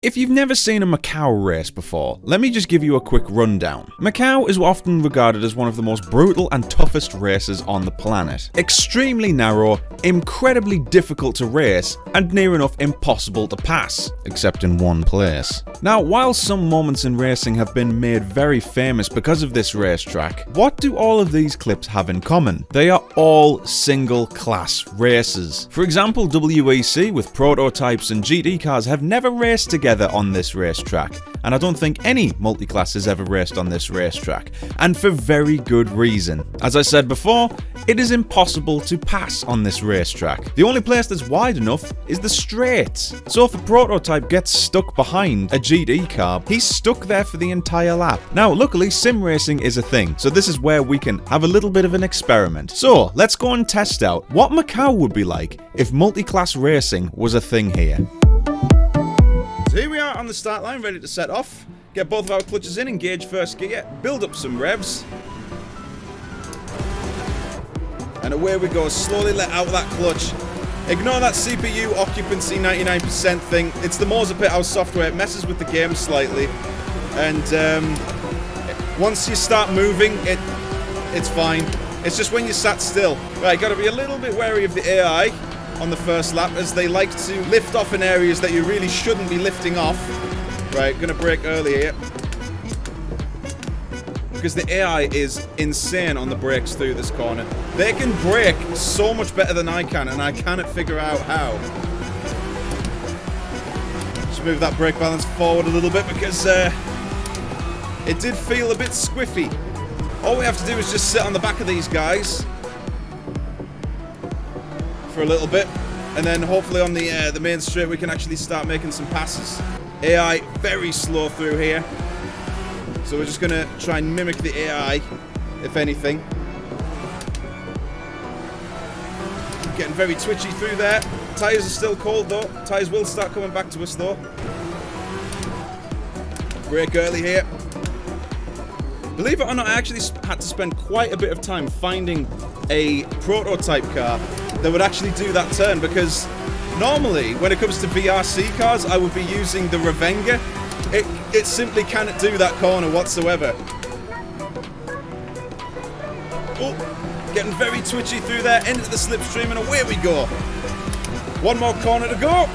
If you've never seen a Macau race before, let me just give you a quick rundown. Macau is often regarded as one of the most brutal and toughest races on the planet. Extremely narrow, incredibly difficult to race, and near enough impossible to pass, except in one place. Now, while some moments in racing have been made very famous because of this racetrack, what do all of these clips have in common? They are all single-class races. For example, WEC with prototypes and GT cars have never raced together on this racetrack, and I don't think any multi-class has ever raced on this racetrack, and for very good reason. As I said before, it is impossible to pass on this racetrack. The only place that's wide enough is the straights. So if a prototype gets stuck behind a GT car, he's stuck there for the entire lap. Now, luckily, sim racing is a thing, so this is where we can have a little bit of an experiment. So let's go and test out what Macau would be like if multi-class racing was a thing here. So here we are on the start line, ready to set off. Get both of our clutches in, engage first gear, build up some revs. And away we go, slowly let out that clutch. Ignore that CPU occupancy 99% thing. It's the Moser Pit House software, it messes with the game slightly. And once you start moving, it's fine. It's just when you sat still. Right, gotta be a little bit wary of the AI on the first lap, as they like to lift off in areas that you really shouldn't be lifting off. Right, gonna brake early here, because the AI is insane on the brakes through this corner. They can brake so much better than I can, and I cannot figure out how. Just move that brake balance forward a little bit, because it did feel a bit squiffy. All we have to do is just sit on the back of these guys for a little bit, and then hopefully on the main straight we can actually start making some passes. AI very slow through here, so we're just gonna try and mimic the AI, if anything. Getting very twitchy through there. Tyres are still cold though. Tyres will start coming back to us though. Brake early here. Believe it or not, I actually had to spend quite a bit of time finding a prototype car that would actually do that turn, because normally when it comes to VRC cars I would be using the Revenga. It simply cannot do that corner whatsoever. Oh, getting very twitchy through there, into the slipstream, and away we go. One more corner to go.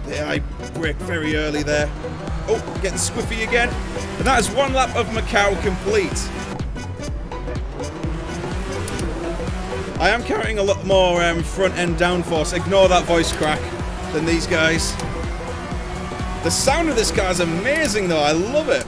Yeah, I brake very early there. Oh, getting squiffy again. And that is one lap of Macau complete. I am carrying a lot more front end downforce, ignore that voice crack, than these guys. The sound of this car is amazing though, I love it.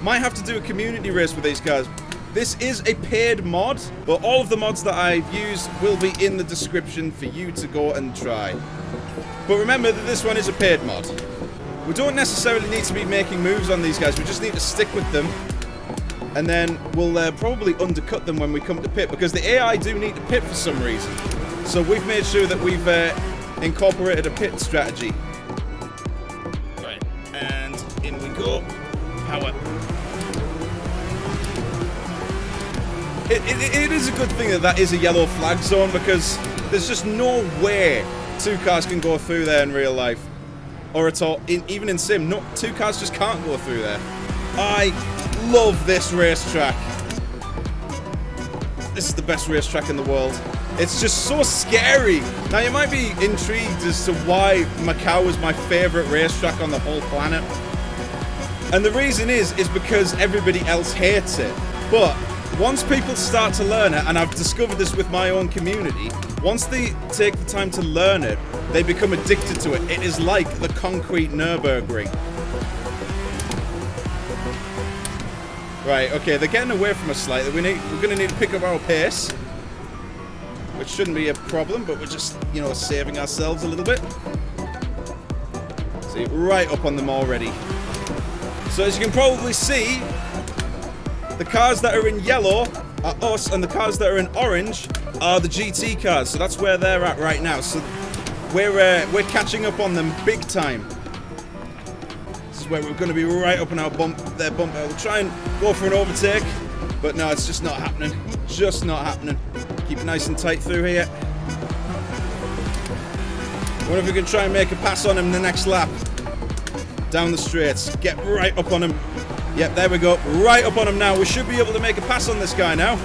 Might have to do a community race with these guys. This is a paid mod, but all of the mods that I've used will be in the description for you to go and try. But remember that this one is a paid mod. We don't necessarily need to be making moves on these guys, we just need to stick with them. And then we'll probably undercut them when we come to pit, because the AI do need to pit for some reason. So we've made sure that we've incorporated a pit strategy. Right, and in we go. Power. It is a good thing that is a yellow flag zone, because there's just no way two cars can go through there in real life. Or at all, even in sim, no, two cars just can't go through there. I love this racetrack. This is the best racetrack in the world. It's just so scary. Now you might be intrigued as to why Macau is my favorite racetrack on the whole planet. And the reason is because everybody else hates it. But once people start to learn it, and I've discovered this with my own community, once they take the time to learn it, they become addicted to it. It is like the concrete Nürburgring. Right, okay, they're getting away from us slightly. We're going to need to pick up our pace, which shouldn't be a problem, but we're just, you know, saving ourselves a little bit. See, right up on them already. So as you can probably see, the cars that are in yellow are us, and the cars that are in orange are the GT cars. So that's where they're at right now. So we're catching up on them big time. This is where we're going to be right up on our their bumper. We'll try and go for an overtake, but no, it's just not happening. Just not happening. Keep it nice and tight through here. I wonder if we can try and make a pass on him in the next lap. Down the straights. Get right up on him. Yep, there we go. Right up on him now. We should be able to make a pass on this guy now.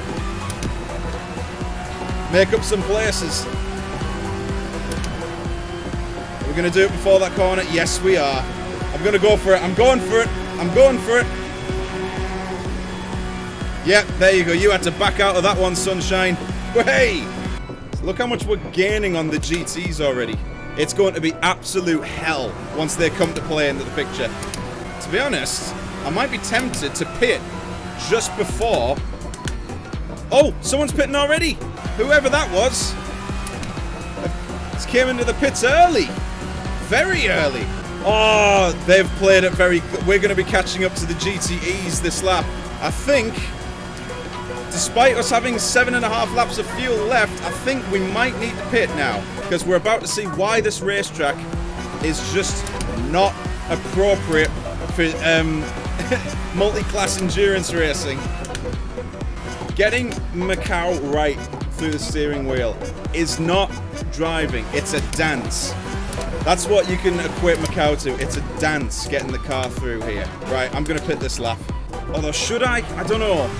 Make up some places. We're going to do it before that corner. Yes, we are. I'm going to go for it. I'm going for it. I'm going for it. Yep, there you go. You had to back out of that one, sunshine. Hey! Look how much we're gaining on the GTs already. It's going to be absolute hell once they come to play into the picture. To be honest, I might be tempted to pit just before... Oh, someone's pitting already. Whoever that was. Just came into the pits early. Very early. Oh, they've played it very... We're going to be catching up to the GTEs this lap. I think, despite us having 7.5 laps of fuel left, I think we might need to pit now. Because we're about to see why this racetrack is just not appropriate for multi-class endurance racing. Getting Macau right through the steering wheel is not driving, it's a dance. That's what you can equate Macau to. It's a dance getting the car through here. Right, I'm going to pit this lap. Although, should I? I don't know.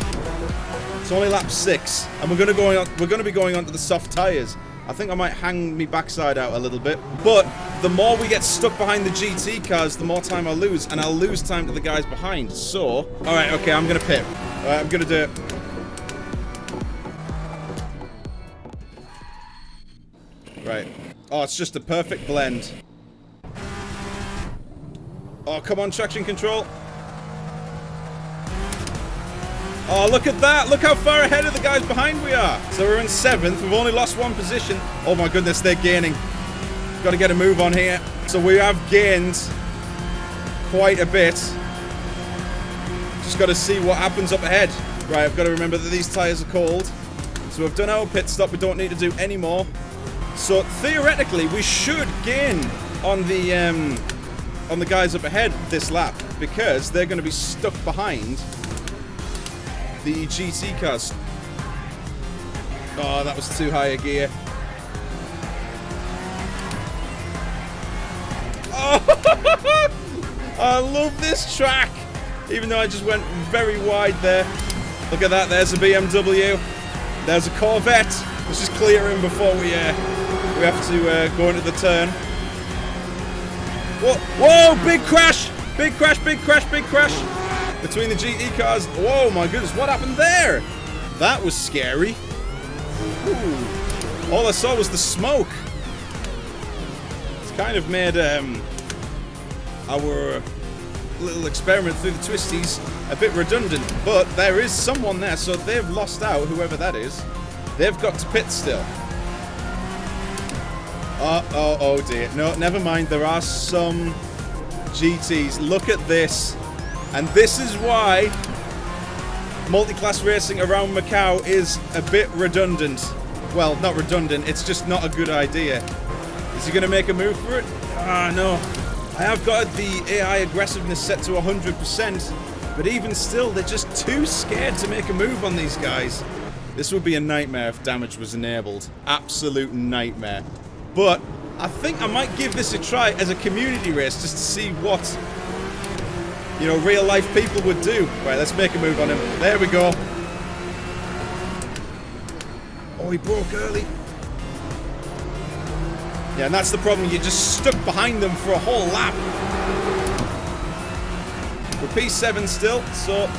It's only lap 6, and we're going to be going onto the soft tyres. I think I might hang me backside out a little bit. But the more we get stuck behind the GT cars, the more time I'll lose, and I'll lose time to the guys behind. So, all right, okay, I'm going to pit. All right, I'm going to do it. Right. Oh, it's just a perfect blend. Oh, come on, traction control. Oh, look at that. Look how far ahead of the guys behind we are. So we're in 7th. We've only lost 1 position. Oh my goodness, they're gaining. Got to get a move on here. So we have gained quite a bit. Just got to see what happens up ahead. Right, I've got to remember that these tyres are cold. So we've done our pit stop. We don't need to do any more. So theoretically, we should gain on the guys up ahead this lap, because they're going to be stuck behind the GT cars. Oh, that was too high a gear. Oh, I love this track, even though I just went very wide there. Look at that. There's a BMW. There's a Corvette. Let's just clear him before we have to go into the turn. Whoa! Whoa! Big crash! Big crash! Big crash! Big crash! Between the GT cars. Whoa, my goodness, what happened there? That was scary. Ooh. All I saw was the smoke. It's kind of made our little experiment through the twisties a bit redundant, but there is someone there, so they've lost out, whoever that is. They've got to pit still. Oh dear. No, never mind. There are some GTs. Look at this. And this is why multi-class racing around Macau is a bit redundant. Well, not redundant. It's just not a good idea. Is he going to make a move for it? Ah, no. I have got the AI aggressiveness set to 100%. But even still, they're just too scared to make a move on these guys. This would be a nightmare if damage was enabled. Absolute nightmare. But I think I might give this a try as a community race just to see what, you know, real life people would do. Right, let's make a move on him. There we go. Oh, he broke early. Yeah, and that's the problem. You're just stuck behind them for a whole lap. We're P7 still, so...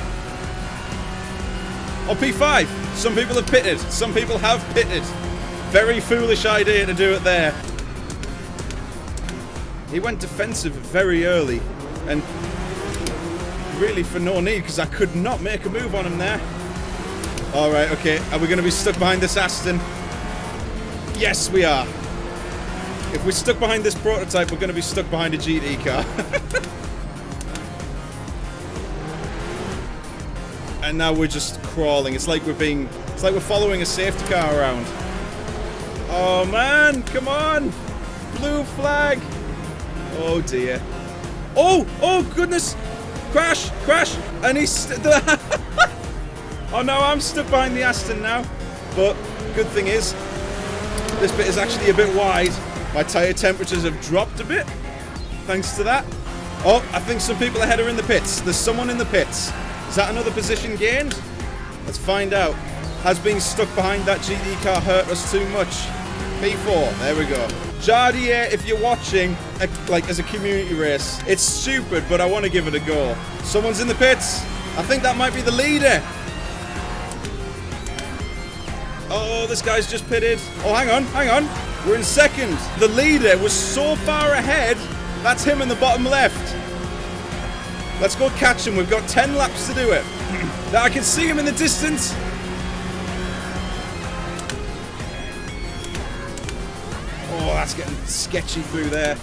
Oh, P5. Some people have pitted. Some people have pitted. Very foolish idea to do it there. He went defensive very early, and really for no need, because I could not make a move on him there. Alright, okay. Are we going to be stuck behind this Aston? Yes, we are. If we're stuck behind this prototype, we're going to be stuck behind a GT car. And now we're just crawling. It's like we're following a safety car around. Oh man, come on! Blue flag! Oh dear. Oh goodness! Crash! Crash! And he's... Oh no, I'm stuck behind the Aston now. But, good thing is, this bit is actually a bit wide. My tyre temperatures have dropped a bit, thanks to that. Oh, I think some people ahead are in the pits. There's someone in the pits. Is that another position gained? Let's find out. Has being stuck behind that GT car hurt us too much? P4, there we go. Jardier, if you're watching, like as a community race, it's stupid, but I want to give it a go. Someone's in the pits. I think that might be the leader. Oh, this guy's just pitted. Oh, hang on. We're in second. The leader was so far ahead. That's him in the bottom left. Let's go catch him. We've got 10 laps to do it. Now I can see him in the distance. Oh, that's getting sketchy through there.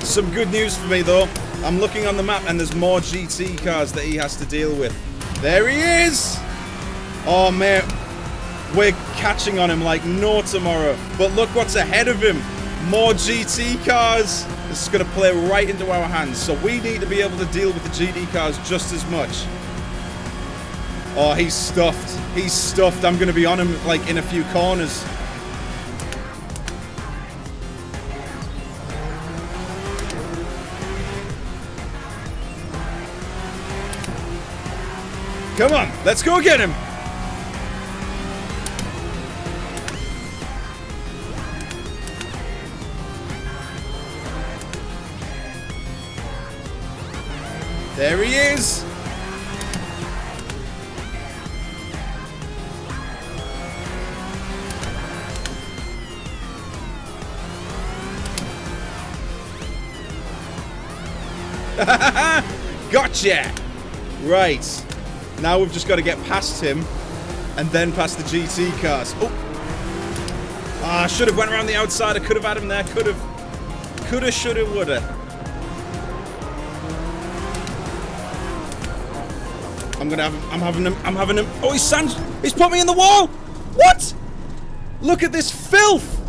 Some good news for me, though. I'm looking on the map, and there's more GT cars that he has to deal with. There he is! Oh, man. We're catching on him like no tomorrow. But look what's ahead of him. More GT cars. This is going to play right into our hands. So we need to be able to deal with the GT cars just as much. Oh, he's stuffed. He's stuffed. I'm going to be on him like in a few corners. Come on, let's go get him. There he is. Gotcha! Right. Now we've just got to get past him and then past the GT cars. Oh! Ah, I should have went around the outside. I could have had him there. Could have. Coulda, shoulda, woulda. I'm gonna have him. I'm having him. Oh, he's put me in the wall! What? Look at this filth!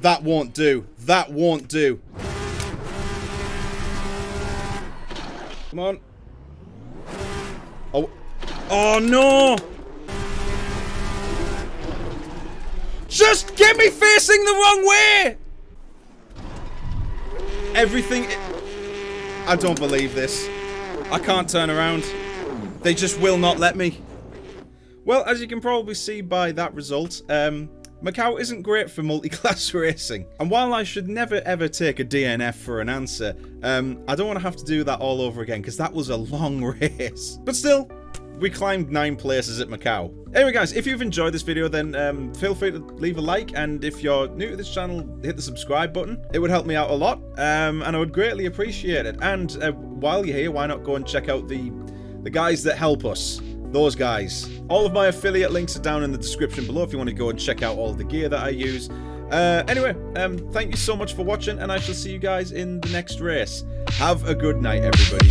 That won't do. That won't do. Come on. Oh. Oh, no! Just get me facing the wrong way! Everything... I don't believe this. I can't turn around. They just will not let me. Well, as you can probably see by that result, Macau isn't great for multi-class racing. And while I should never ever take a DNF for an answer, I don't want to have to do that all over again, because that was a long race. But still, we climbed 9 places at Macau. Anyway guys, if you've enjoyed this video, then feel free to leave a like, and if you're new to this channel, hit the subscribe button. It would help me out a lot, and I would greatly appreciate it. And while you're here, why not go and check out the guys that help us. Those guys. All of my affiliate links are down in the description below if you want to go and check out all of the gear that I use. Anyway, thank you so much for watching, and I shall see you guys in the next race. Have a good night, everybody.